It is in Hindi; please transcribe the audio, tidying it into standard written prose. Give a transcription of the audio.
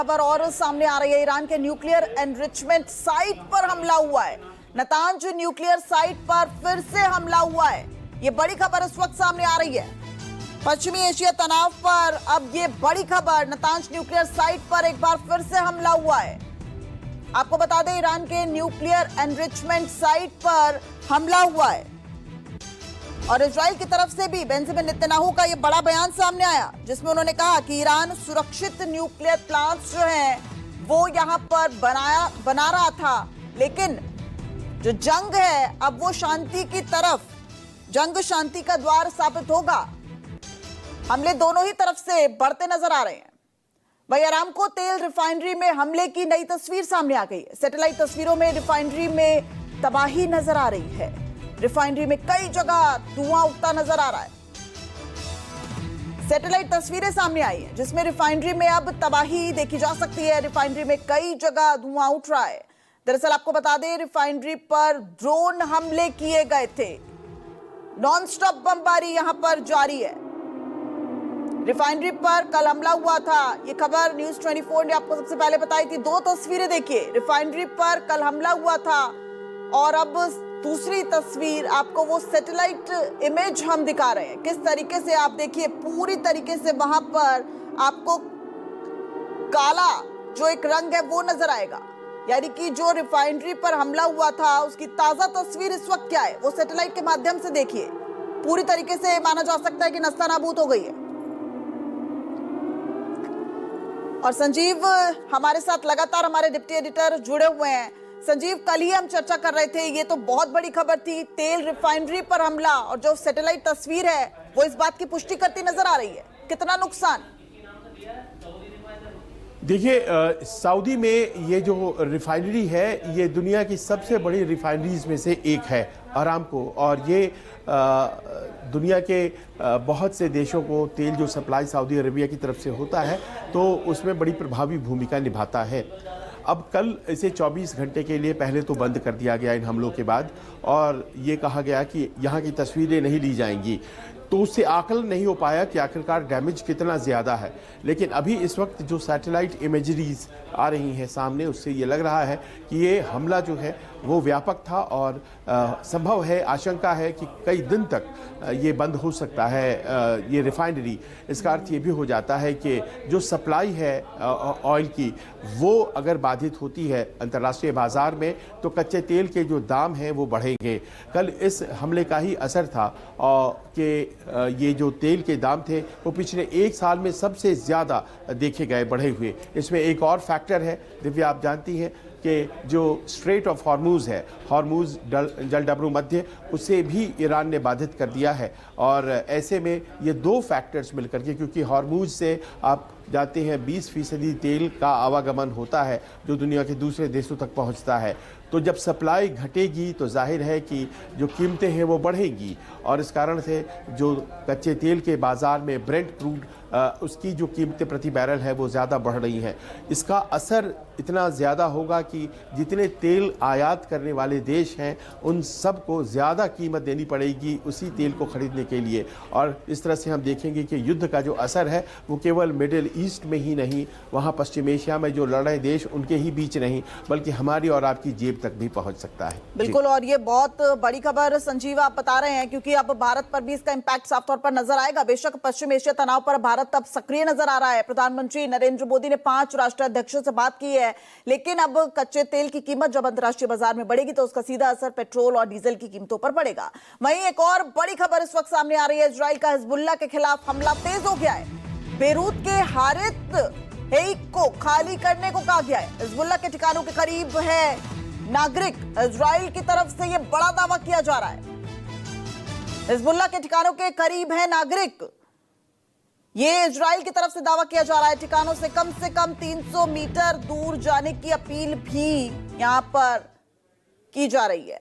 खबर और सामने आ रही है। ईरान के न्यूक्लियर एनरिचमेंट साइट पर हमला हुआ है। नतांज न्यूक्लियर साइट पर फिर से हमला हुआ है। ये बड़ी खबर इस वक्त सामने आ रही है। पश्चिमी एशिया तनाव पर अब ये बड़ी खबर, नतांज न्यूक्लियर साइट पर एक बार फिर से हमला हुआ है। आपको बता दें, ईरान के न्यूक्लियर एनरिचमेंट साइट पर हमला हुआ है और इजराइल की तरफ से भी बेंजामिन नेतन्याहू का ये बड़ा बयान सामने आया, जिसमें उन्होंने कहा कि ईरान सुरक्षित न्यूक्लियर प्लांट्स जो हैं वो यहां पर बना रहा था, लेकिन जो जंग है अब वो शांति की तरफ, जंग शांति का द्वार साबित होगा। हमले दोनों ही तरफ से बढ़ते नजर आ रहे हैं। वही अरामको तेल रिफाइनरी में हमले की नई तस्वीर सामने आ गई है। सैटेलाइट तस्वीरों में रिफाइनरी में तबाही नजर आ रही है। रिफाइनरी में कई जगह धुआं उठता नजर आ रहा है। सैटेलाइट तस्वीरें सामने आई हैं, जिसमें रिफाइनरी में अब तबाही देखी जा सकती है। रिफाइनरी में कई जगह धुआं उठ रहा है। दरअसल आपको बता दें, रिफाइनरी पर ड्रोन हमले किए गए थे। नॉनस्टॉप बमबारी यहां पर जारी है। रिफाइनरी पर कल हमला हुआ था। ये खबर न्यूज 24 ने आपको सबसे पहले बताई थी। दो तस्वीरें देखिए, रिफाइनरी पर कल हमला हुआ था और अब दूसरी तस्वीर आपको वो सैटेलाइट इमेज हम दिखा रहे हैं। किस तरीके से आप देखिए, पूरी तरीके से वहां पर आपको काला जो एक रंग है वो नजर आएगा। यानी कि जो रिफाइनरी पर हमला हुआ था उसकी ताजा तस्वीर इस वक्त क्या है वो सैटेलाइट के माध्यम से देखिए। पूरी तरीके से माना जा सकता है कि नस्तानाबूद हो गई है। और संजीव हमारे साथ लगातार, हमारे डिप्टी एडिटर जुड़े हुए हैं। संजीव, कल ही हम चर्चा कर रहे थे, ये तो बहुत बड़ी खबर थी, तेल रिफाइनरी पर हमला, और जो सैटेलाइट तस्वीर है वो इस बात की पुष्टि करती नजर आ रही है। कितना नुकसान? देखिए, सऊदी में ये जो रिफाइनरी है ये दुनिया की सबसे बड़ी रिफाइनरीज में से एक है, अरामको, और ये दुनिया के बहुत से देशों को तेल जो सप्लाई सऊदी अरेबिया की तरफ से होता है तो उसमें बड़ी प्रभावी भूमिका निभाता है। अब कल इसे 24 घंटे के लिए पहले तो बंद कर दिया गया इन हमलों के बाद, और ये कहा गया कि यहाँ की तस्वीरें नहीं ली जाएंगी, तो उससे आकलन नहीं हो पाया कि आखिरकार डैमेज कितना ज़्यादा है। लेकिन अभी इस वक्त जो सैटेलाइट इमेजरीज आ रही हैं सामने, उससे ये लग रहा है कि ये हमला जो है वो व्यापक था और संभव है, आशंका है कि कई दिन तक ये बंद हो सकता है ये रिफाइनरी। इसका अर्थ ये भी हो जाता है कि जो सप्लाई है ऑयल की वो अगर बाधित होती है अंतर्राष्ट्रीय बाज़ार में तो कच्चे तेल के जो दाम हैं वो बढ़ेंगे। कल इस हमले का ही असर था कि ये जो तेल के दाम थे वो पिछले एक साल में सबसे ज़्यादा देखे गए बढ़े हुए। इसमें एक और फैक्टर है दिव्या, आप जानती हैं कि जो स्ट्रेट ऑफ हॉर्मूज है, हॉर्मूज जलडबरू मध्य, उसे भी ईरान ने बाधित कर दिया है। और ऐसे में ये दो फैक्टर्स मिलकर के, क्योंकि हॉर्मूज से आप जाते हैं 20% तेल का आवागमन होता है जो दुनिया के दूसरे देशों तक पहुंचता है, तो जब सप्लाई घटेगी तो जाहिर है कि जो कीमतें हैं वो बढ़ेंगी, और इस कारण से जो कच्चे तेल के बाज़ार में ब्रेंट क्रूड उसकी जो कीमतें प्रति बैरल है वो ज़्यादा बढ़ रही हैं। इसका असर इतना ज़्यादा होगा कि जितने तेल आयात करने वाले देश हैं उन सब को ज़्यादा कीमत देनी पड़ेगी उसी तेल को ख़रीदने के लिए। और इस तरह से हम देखेंगे कि युद्ध का जो असर है वो केवल मिडिल ईस्ट में ही नहीं, वहाँ पश्चिम एशिया में जो लड़ रहे देश उनके ही बीच नहीं, बल्कि हमारी और आपकी जेब तक भी पहुँच सकता है। बिल्कुल, और ये बहुत बड़ी खबर संजीव आप बता रहे हैं, क्योंकि अब भारत पर भी इसका इम्पैक्ट साफ तौर पर नजर आएगा। बेशक पश्चिम एशिया तनाव पर भारत अब सक्रिय नजर आ रहा है। प्रधानमंत्री नरेंद्र मोदी ने 5 राष्ट्राध्यक्षों से बात की है, लेकिन अब कच्चे तेल की कीमत जब अंतर्राष्ट्रीय बाजार में बढ़ेगी तो उसका सीधा असर पेट्रोल और डीजल की कीमतों पर पड़ेगा। वहीं एक और बड़ी खबर इस वक्त सामने आ रही है। इजराइल का हिजबुल्लाह के खिलाफ हमला तेज हो गया है। बेरूत के हारित हेइक को खाली करने को कहा गया है। हिजबुल्लाह के ठिकानों के करीब है नागरिक। इजराइल की तरफ से यह बड़ा दावा किया जा रहा है। हिजबुल्लाह के ठिकानों के करीब है नागरिक, ये इजराइल की तरफ से दावा किया जा रहा है। ठिकानों से कम 300 मीटर दूर जाने की अपील भी यहां पर की जा रही है।